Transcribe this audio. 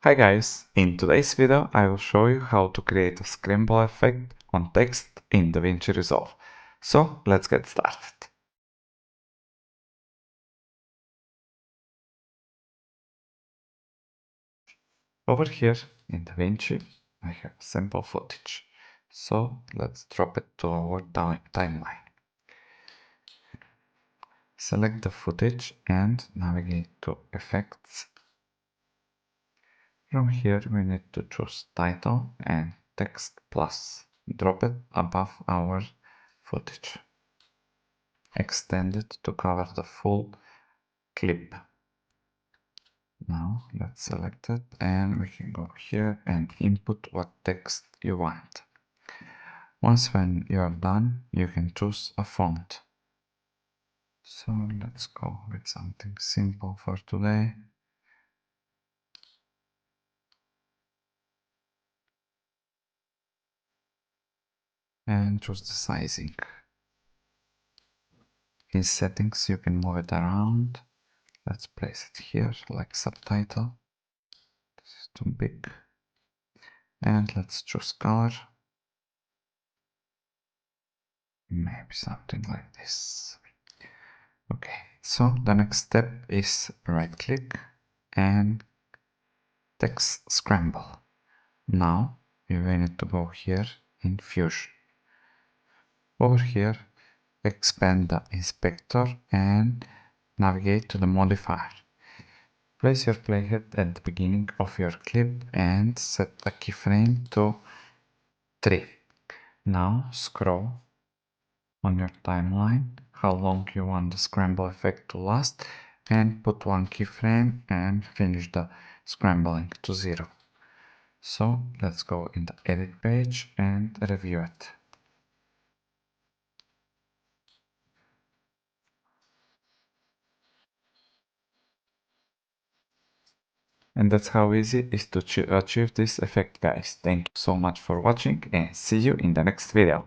Hi guys, in today's video I will show you how to create a scramble effect on text in DaVinci Resolve. So let's get started. Over here in DaVinci I have sample footage. So let's drop it to our timeline. Select the footage and navigate to Effects. From here we need to choose Title and Text Plus. Drop it above our footage. Extend it to cover the full clip. Now let's select it and we can go here and input what text you want. Once when you're done, you can choose a font. So let's go with something simple for today. And choose the sizing. In settings you can move it around. Let's place it here like subtitle. This is too big. And let's choose color. Maybe something like this. Okay, so the next step is right click and Text Scramble. Now we need to go here in Fusion. Over here, expand the inspector and navigate to the modifier. Place your playhead at the beginning of your clip and set the keyframe to 3. Now scroll on your timeline how long you want the scramble effect to last and put one keyframe and finish the scrambling to 0. So let's go in the edit page and review it. And that's how easy it is to achieve this effect, guys. Thank you so much for watching and see you in the next video.